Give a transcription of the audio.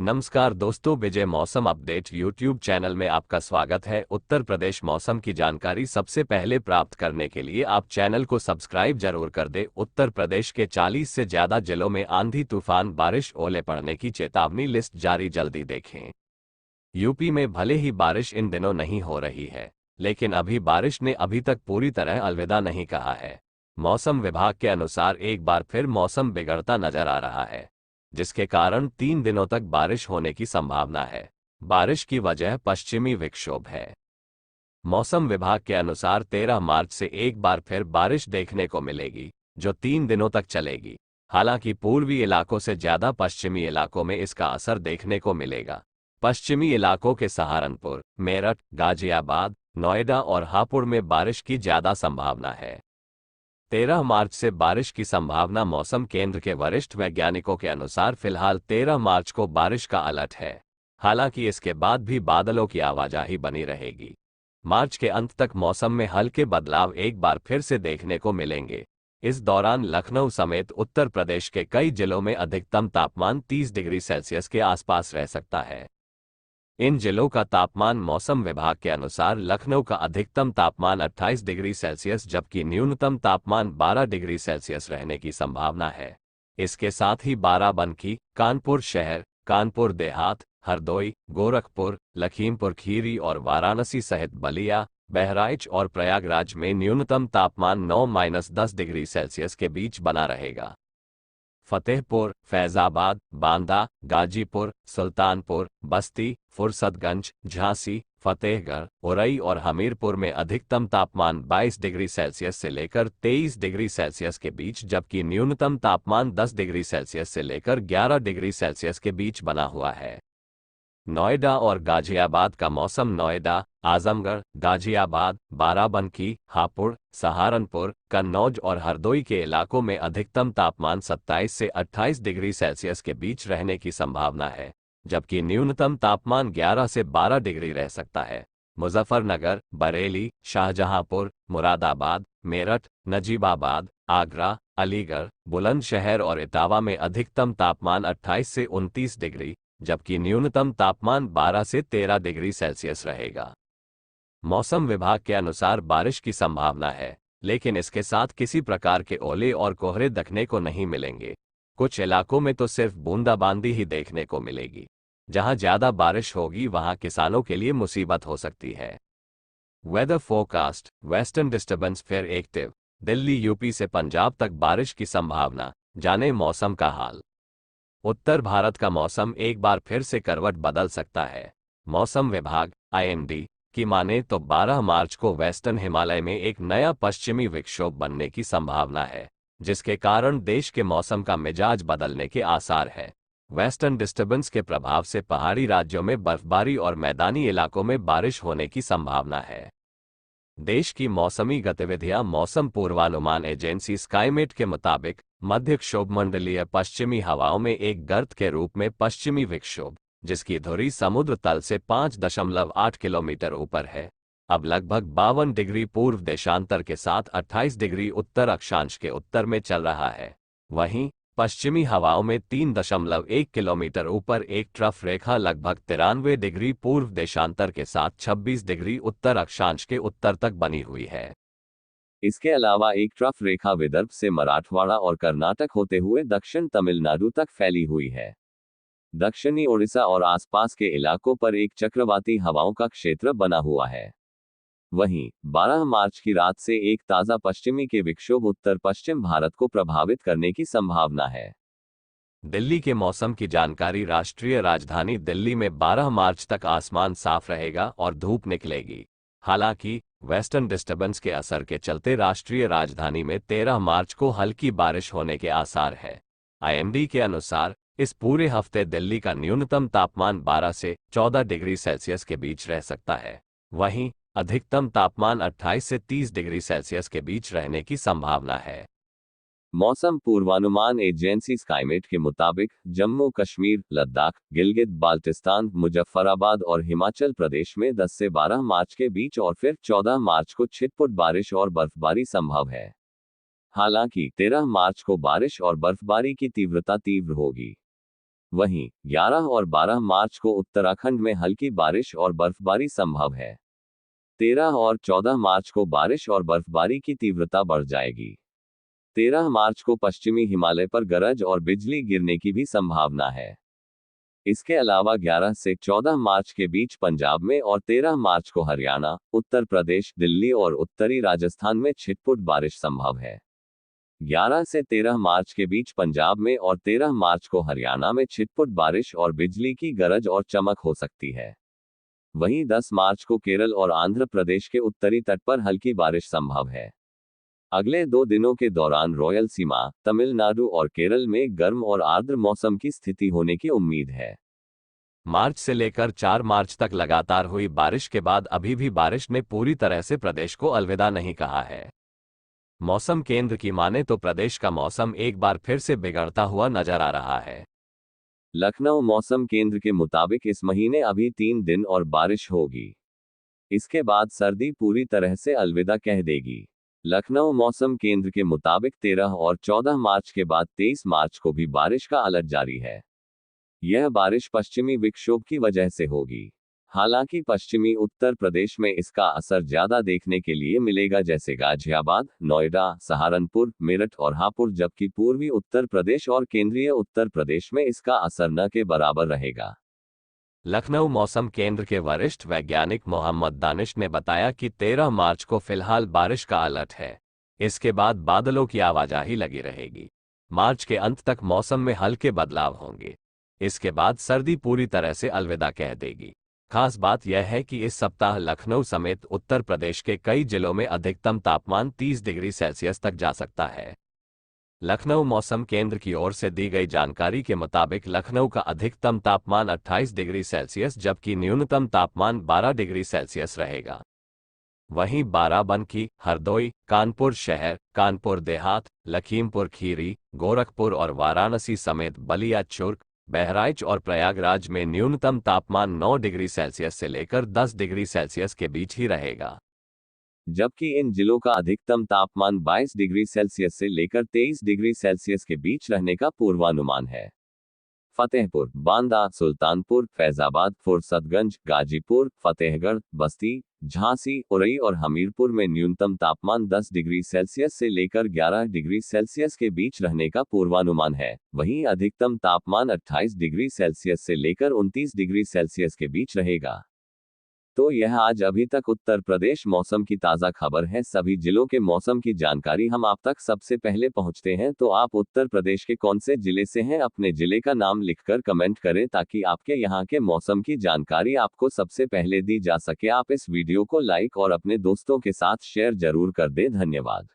नमस्कार दोस्तों, विजय मौसम अपडेट यूट्यूब चैनल में आपका स्वागत है। उत्तर प्रदेश मौसम की जानकारी सबसे पहले प्राप्त करने के लिए आप चैनल को सब्सक्राइब जरूर कर दें। उत्तर प्रदेश के 40 से ज्यादा जिलों में आंधी तूफान बारिश ओले पड़ने की चेतावनी लिस्ट जारी, जल्दी देखें। यूपी में भले ही बारिश इन दिनों नहीं हो रही है, लेकिन अभी बारिश ने अभी तक पूरी तरह अलविदा नहीं कहा है। मौसम विभाग के अनुसार एक बार फिर मौसम बिगड़ता नजर आ रहा है, जिसके कारण 3 दिनों तक बारिश होने की संभावना है। बारिश की वजह पश्चिमी विक्षोभ है। मौसम विभाग के अनुसार 13 मार्च से एक बार फिर बारिश देखने को मिलेगी, जो 3 दिनों तक चलेगी। हालांकि पूर्वी इलाकों से ज्यादा पश्चिमी इलाकों में इसका असर देखने को मिलेगा। पश्चिमी इलाकों के सहारनपुर, मेरठ, गाजियाबाद, नोएडा और हापुड़ में बारिश की ज्यादा संभावना है। 13 मार्च से बारिश की संभावना। मौसम केंद्र के वरिष्ठ वैज्ञानिकों के अनुसार फिलहाल 13 मार्च को बारिश का अलर्ट है। हालांकि इसके बाद भी बादलों की आवाजाही बनी रहेगी। मार्च के अंत तक मौसम में हल्के बदलाव एक बार फिर से देखने को मिलेंगे। इस दौरान लखनऊ समेत उत्तर प्रदेश के कई जिलों में अधिकतम तापमान 30 डिग्री सेल्सियस के आसपास रह सकता है। इन जिलों का तापमान, मौसम विभाग के अनुसार लखनऊ का अधिकतम तापमान 28 डिग्री सेल्सियस जबकि न्यूनतम तापमान 12 डिग्री सेल्सियस रहने की संभावना है। इसके साथ ही बाराबंकी, कानपुर शहर, कानपुर देहात, हरदोई, गोरखपुर, लखीमपुर खीरी और वाराणसी सहित बलिया, बहराइच और प्रयागराज में न्यूनतम तापमान 9-10 डिग्री सेल्सियस के बीच बना रहेगा। फतेहपुर, फैजाबाद, बांदा, गाजीपुर, सुल्तानपुर, बस्ती, फुरसतगंज, झांसी, फतेहगढ़, उरई और हमीरपुर में अधिकतम तापमान 22 डिग्री सेल्सियस से लेकर 23 डिग्री सेल्सियस के बीच जबकि न्यूनतम तापमान 10 डिग्री सेल्सियस से लेकर 11 डिग्री सेल्सियस के बीच बना हुआ है। नोएडा और गाजियाबाद का मौसम। नोएडा, आजमगढ़, गाजियाबाद, बाराबंकी, हापुड़, सहारनपुर, कन्नौज और हरदोई के इलाकों में अधिकतम तापमान 27 से 28 डिग्री सेल्सियस के बीच रहने की संभावना है, जबकि न्यूनतम तापमान 11 से 12 डिग्री रह सकता है। मुजफ्फरनगर, बरेली, शाहजहांपुर, मुरादाबाद, मेरठ, नजीबाबाद, आगरा, अलीगढ़, बुलंदशहर और इटावा में अधिकतम तापमान 28 से 29 डिग्री जबकि न्यूनतम तापमान 12 से 13 डिग्री सेल्सियस रहेगा। मौसम विभाग के अनुसार बारिश की संभावना है, लेकिन इसके साथ किसी प्रकार के ओले और कोहरे देखने को नहीं मिलेंगे। कुछ इलाकों में तो सिर्फ बूंदाबांदी ही देखने को मिलेगी। जहां ज्यादा बारिश होगी वहां किसानों के लिए मुसीबत हो सकती है। Weather forecast. वेस्टर्न डिस्टर्बेंस फिर एक्टिव। दिल्ली यूपी से पंजाब तक बारिश की संभावना। जाने मौसम का हाल। उत्तर भारत का मौसम एक बार फिर से करवट बदल सकता है। मौसम विभाग आईएमडी की माने तो 12 मार्च को वेस्टर्न हिमालय में एक नया पश्चिमी विक्षोभ बनने की संभावना है, जिसके कारण देश के मौसम का मिजाज बदलने के आसार है। वेस्टर्न डिस्टर्बेंस के प्रभाव से पहाड़ी राज्यों में बर्फबारी और मैदानी इलाकों में बारिश होने की संभावना है। देश की मौसमी गतिविधियां। मौसम पूर्वानुमान एजेंसी स्काईमेट के मुताबिक मध्य क्षोभमंडलीय पश्चिमी हवाओं में एक गर्त के रूप में पश्चिमी विक्षोभ, जिसकी धुरी समुद्र तल से 5.8 किलोमीटर ऊपर है, अब लगभग 52 डिग्री पूर्व देशांतर के साथ 28 डिग्री उत्तर अक्षांश के उत्तर में चल रहा है। वहीं पश्चिमी हवाओं में 3.1 किलोमीटर ऊपर एक ट्रफ रेखा लगभग 93 डिग्री पूर्व देशांतर के साथ 26 डिग्री उत्तर अक्षांश के उत्तर तक बनी हुई है। इसके अलावा एक ट्रफ रेखा विदर्भ से मराठवाड़ा और कर्नाटक होते हुए दक्षिण तमिलनाडु तक फैली हुई है। दक्षिणी ओडिशा और आसपास के इलाकों पर एक चक्रवाती हवाओं का क्षेत्र बना हुआ है। वहीं 12 मार्च की रात से एक ताजा पश्चिमी के विक्षोभ उत्तर पश्चिम भारत को प्रभावित करने की संभावना है। दिल्ली के मौसम की जानकारी। राष्ट्रीय राजधानी दिल्ली में 12 मार्च तक आसमान साफ रहेगा और धूप निकलेगी। हालांकि वेस्टर्न डिस्टर्बेंस के असर के चलते राष्ट्रीय राजधानी में 13 मार्च को हल्की बारिश होने के आसार है। आईएमडी के अनुसार इस पूरे हफ्ते दिल्ली का न्यूनतम तापमान 12 से 14 डिग्री सेल्सियस के बीच रह सकता है। वहीं अधिकतम तापमान 28 से 30 डिग्री सेल्सियस के बीच रहने की संभावना है। मौसम पूर्वानुमान एजेंसी स्काईमेट के मुताबिक जम्मू कश्मीर, लद्दाख, गिलगित बाल्टिस्तान, मुजफ्फराबाद और हिमाचल प्रदेश में 10 से 12 मार्च के बीच और फिर 14 मार्च को छिटपुट बारिश और बर्फबारी संभव है। हालांकि 13 मार्च को बारिश और बर्फबारी की तीव्रता तीव्र होगी। वहीं 11 और 12 मार्च को उत्तराखंड में हल्की बारिश और बर्फबारी संभव है। 13 और 14 मार्च को बारिश और बर्फबारी की तीव्रता बढ़ जाएगी। 13 मार्च को पश्चिमी हिमालय पर गरज और बिजली गिरने की भी संभावना है। इसके अलावा 11 से 14 मार्च के बीच पंजाब में और 13 मार्च को हरियाणा, उत्तर प्रदेश, दिल्ली और उत्तरी राजस्थान में छिटपुट बारिश संभव है। 11 से 13 मार्च के बीच पंजाब में और 13 मार्च को हरियाणा में छिटपुट बारिश और बिजली की गरज और चमक हो सकती है। वहीं 10 मार्च को केरल और आंध्र प्रदेश के उत्तरी तट पर हल्की बारिश संभव है। अगले 2 दिनों के दौरान रॉयल सीमा, तमिलनाडु और केरल में गर्म और आर्द्र मौसम की स्थिति होने की उम्मीद है। मार्च से लेकर 4 मार्च तक लगातार हुई बारिश के बाद अभी भी बारिश ने पूरी तरह से प्रदेश को अलविदा नहीं कहा है। मौसम केंद्र की माने तो प्रदेश का मौसम एक बार फिर से बिगड़ता हुआ नजर आ रहा है। लखनऊ मौसम केंद्र के मुताबिक इस महीने अभी 3 दिन और बारिश होगी। इसके बाद सर्दी पूरी तरह से अलविदा कह देगी। लखनऊ मौसम केंद्र के मुताबिक 13 और 14 मार्च के बाद 23 मार्च को भी बारिश का अलर्ट जारी है। यह बारिश पश्चिमी विक्षोभ की वजह से होगी। हालांकि पश्चिमी उत्तर प्रदेश में इसका असर ज्यादा देखने के लिए मिलेगा, जैसे गाजियाबाद, नोएडा, सहारनपुर, मेरठ और हापुड़, जबकि पूर्वी उत्तर प्रदेश और केंद्रीय उत्तर प्रदेश में इसका असर न के बराबर रहेगा। लखनऊ मौसम केंद्र के वरिष्ठ वैज्ञानिक मोहम्मद दानिश ने बताया कि 13 मार्च को फिलहाल बारिश का अलर्ट है। इसके बाद बादलों की आवाजाही लगी रहेगी। मार्च के अंत तक मौसम में हल्के बदलाव होंगे। इसके बाद सर्दी पूरी तरह से अलविदा कह देगी। खास बात यह है कि इस सप्ताह लखनऊ समेत उत्तर प्रदेश के कई जिलों में अधिकतम तापमान 30 डिग्री सेल्सियस तक जा सकता है। लखनऊ मौसम केंद्र की ओर से दी गई जानकारी के मुताबिक लखनऊ का अधिकतम तापमान 28 डिग्री सेल्सियस जबकि न्यूनतम तापमान 12 डिग्री सेल्सियस रहेगा। वहीं बाराबंकी, हरदोई, कानपुर शहर, कानपुर देहात, लखीमपुर खीरी, गोरखपुर और वाराणसी समेत बलिया, चुर्क, बहराइच और प्रयागराज में न्यूनतम तापमान 9 डिग्री सेल्सियस से लेकर 10 डिग्री सेल्सियस के बीच ही रहेगा, जबकि इन जिलों का अधिकतम तापमान 22 डिग्री सेल्सियस से लेकर 23 डिग्री सेल्सियस के बीच रहने का पूर्वानुमान है। फतेहपुर, बांदा, सुल्तानपुर, फैजाबाद, फुरसतगंज, गाजीपुर, फतेहगढ़, बस्ती, झांसी, उरई और हमीरपुर में न्यूनतम तापमान 10 डिग्री सेल्सियस से लेकर 11 डिग्री सेल्सियस के बीच रहने का पूर्वानुमान है। वहीं अधिकतम तापमान 28 डिग्री सेल्सियस से लेकर 29 डिग्री सेल्सियस के बीच रहेगा। तो यह आज अभी तक उत्तर प्रदेश मौसम की ताज़ा खबर है। सभी जिलों के मौसम की जानकारी हम आप तक सबसे पहले पहुंचते हैं। तो आप उत्तर प्रदेश के कौन से जिले से हैं, अपने जिले का नाम लिखकर कमेंट करें ताकि आपके यहाँ के मौसम की जानकारी आपको सबसे पहले दी जा सके। आप इस वीडियो को लाइक और अपने दोस्तों के साथ शेयर जरूर कर दें। धन्यवाद।